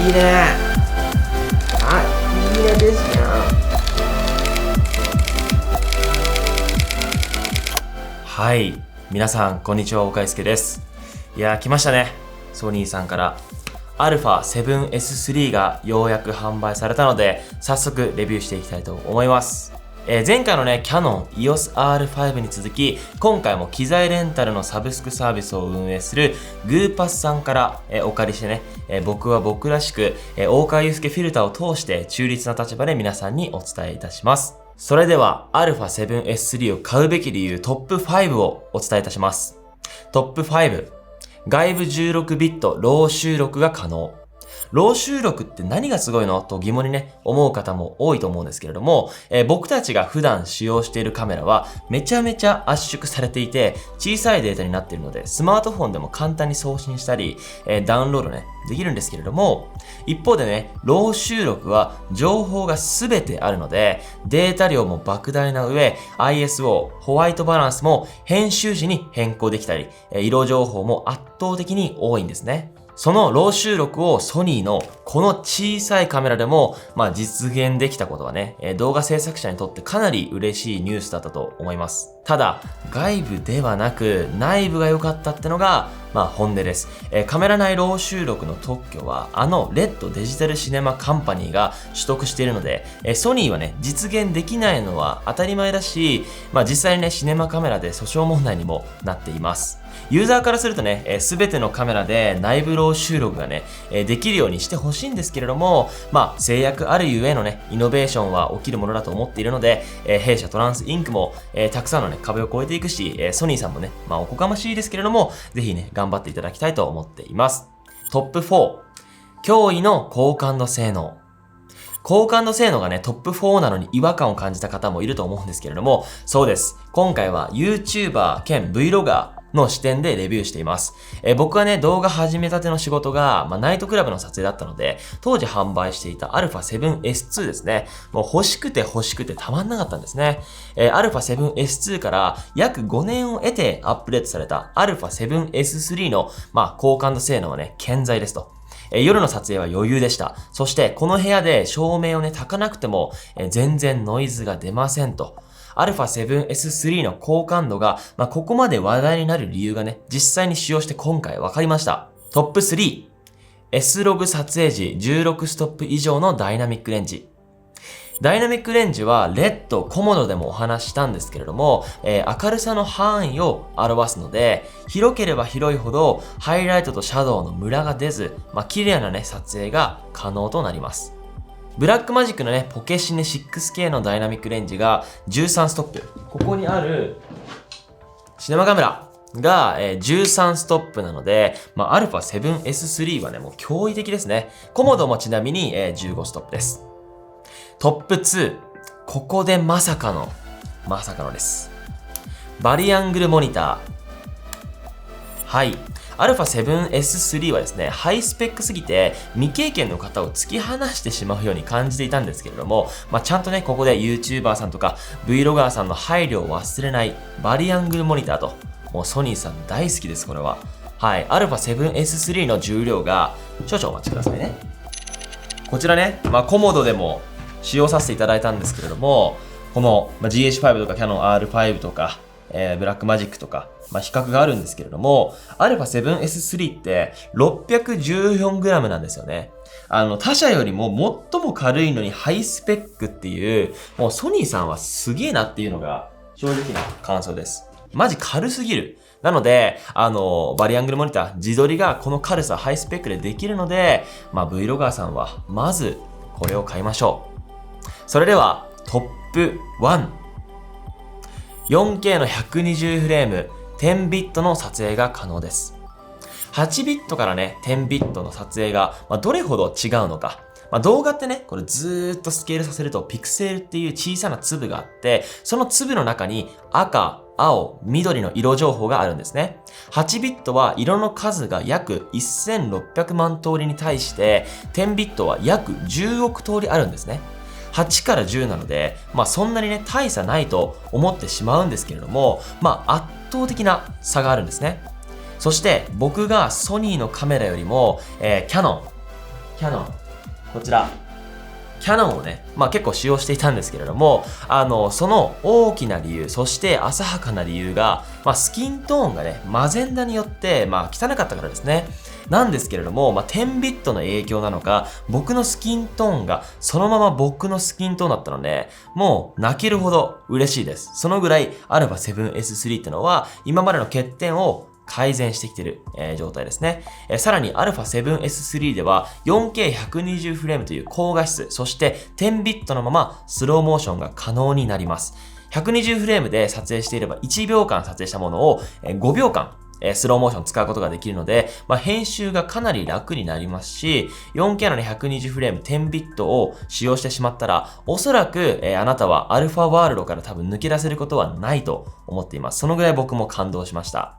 いいね。あ、いいねですよ。はい、皆さんこんにちは、岡井介です。いやー、来ましたね。ソニーさんからα7S3 がようやく販売されたので、早速レビューしていきたいと思います。前回のね、キヤノン EOS R5 に続き、今回も機材レンタルのサブスクサービスを運営するグーパスさんから、お借りしてね、僕は僕らしく、大川祐介フィルターを通して中立な立場で皆さんにお伝えいたします。それでは α7S3 を買うべき理由トップ5をお伝えいたします。トップ5、外部16ビットロー収録が可能。ロー収録って何がすごいのと疑問にね、思う方も多いと思うんですけれども、僕たちが普段使用しているカメラはめちゃめちゃ圧縮されていて小さいデータになっているので、スマートフォンでも簡単に送信したり、ダウンロードね、できるんですけれども、一方でね、ロー収録は情報が全てあるので、データ量も莫大な上、ISO、ホワイトバランスも編集時に変更できたり、色情報も圧倒的に多いんですね。そのロー収録をソニーのこの小さいカメラでも実現できたことはね、動画制作者にとってかなり嬉しいニュースだったと思います。ただ、外部ではなく内部が良かったってのが本音です。カメラ内ロー収録の特許はレッドデジタルシネマカンパニーが取得しているので、ソニーはね、実現できないのは当たり前だし、実際にね、シネマカメラで訴訟問題にもなっています。ユーザーからするとね、すべてのカメラで内部ロー収録がね、できるようにしてほしいんですけれども、制約あるゆえのね、イノベーションは起きるものだと思っているので、弊社トランスインクも、たくさんのね、壁を越えていくし、ソニーさんもね、おこがましいですけれども、ぜひね、頑張っていただきたいと思っています。トップ4、驚異の高感度性能。高感度性能がね、トップ4なのに違和感を感じた方もいると思うんですけれども、そうです。今回は YouTuber 兼 Vloggerの視点でレビューしています。僕はね、動画始めたての仕事が、ナイトクラブの撮影だったので、当時販売していた α7S2 ですね。もう欲しくてたまんなかったんですね。α7S2 から約5年を得てアップデートされた α7S3 の、高感度性能はね、健在ですと。夜の撮影は余裕でした。そして、この部屋で照明をね、焚かなくても、全然ノイズが出ませんと。α7S3 の高感度が、ここまで話題になる理由がね、実際に使用して今回分かりました。トップ3、S-Log 撮影時16ストップ以上のダイナミックレンジ。ダイナミックレンジはレッド、コモドでもお話ししたんですけれども、明るさの範囲を表すので、広ければ広いほどハイライトとシャドウのムラが出ず、綺麗なね、撮影が可能となります。ブラックマジックのね、ポケシネ 6K のダイナミックレンジが13ストップ。ここにあるシネマカメラが13ストップなので、α7S3 はね、もう驚異的ですね。コモドもちなみに15ストップです。トップ2、ここでまさかのです。バリアングルモニター。はい。α7S3 はですね、ハイスペックすぎて未経験の方を突き放してしまうように感じていたんですけれども、ちゃんとね、ここで YouTuber さんとか Vlogger さんの配慮を忘れないバリアングルモニターと、もうソニーさん大好きです、これは。はい。α7S3 の重量が、少々お待ちくださいね。こちらね、コモドでも使用させていただいたんですけれども、この GH5 とか Canon R5 とか、ブラックマジックとか、比較があるんですけれども、α7S3 って 614g なんですよね。他社よりも最も軽いのにハイスペックっていう、もうソニーさんはすげえなっていうのが正直な感想です。マジ軽すぎる。なので、バリアングルモニター、自撮りがこの軽さ、ハイスペックでできるので、Vlogger さんはまずこれを買いましょう。それではトップ1。4K の120フレーム、10ビットの撮影が可能です。8ビットからね、10ビットの撮影が、どれほど違うのか。動画ってね、これずーっとスケールさせるとピクセルっていう小さな粒があって、その粒の中に赤、青、緑の色情報があるんですね。8ビットは色の数が約1600万通りに対して、10ビットは約10億通りあるんですね。8から10なので、そんなにね、大差ないと思ってしまうんですけれども、圧倒的な差があるんですね。そして僕がソニーのカメラよりも、キヤノキャノン。こちら。キャノンをね、結構使用していたんですけれども、その大きな理由、そして浅はかな理由が、スキントーンがね、マゼンダによって、汚かったからですね。なんですけれども、10ビットの影響なのか、僕のスキントーンがそのまま僕のスキントーンだったので、もう泣けるほど嬉しいです。そのぐらい α7S3 ってのは、今までの欠点を改善してきている、状態ですね。さらに α7S3 では 4K120 フレームという高画質、そして10ビットのままスローモーションが可能になります。120フレームで撮影していれば1秒間撮影したものを5秒間スローモーション使うことができるので、編集がかなり楽になりますし、4K の120フレーム10ビットを使用してしまったら、おそらく、あなたはアルファワールドから多分抜け出せることはないと思っています。そのぐらい僕も感動しました。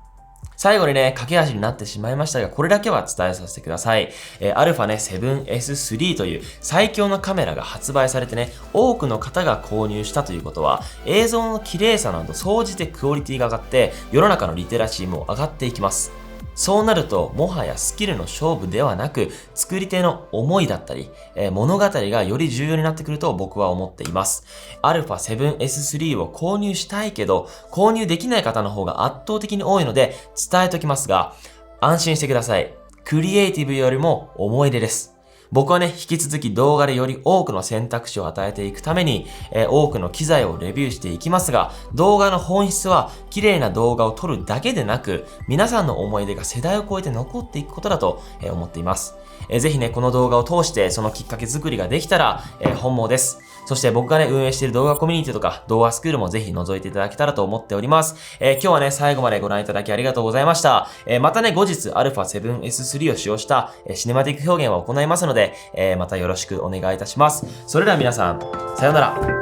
最後にね、駆け足になってしまいましたが、これだけは伝えさせてください。α7S3 という最強のカメラが発売されてね、多くの方が購入したということは、映像の綺麗さなど総じてクオリティが上がって、世の中のリテラシーも上がっていきます。そうなると、もはやスキルの勝負ではなく、作り手の思いだったり、物語がより重要になってくると僕は思っています。α7S3 を購入したいけど、購入できない方の方が圧倒的に多いので、伝えときますが、安心してください。クリエイティブよりも思い出です。僕はね、引き続き動画でより多くの選択肢を与えていくために、多くの機材をレビューしていきますが、動画の本質は綺麗な動画を撮るだけでなく、皆さんの思い出が世代を超えて残っていくことだと思っています。ぜひね、この動画を通してそのきっかけ作りができたら、本望です。そして僕がね、運営している動画コミュニティとか動画スクールもぜひ覗いていただけたらと思っております。今日はね、最後までご覧いただきありがとうございました。またね、後日 α7S3 を使用したシネマティック表現を行いますので、またよろしくお願いいたします。それでは皆さん、さようなら。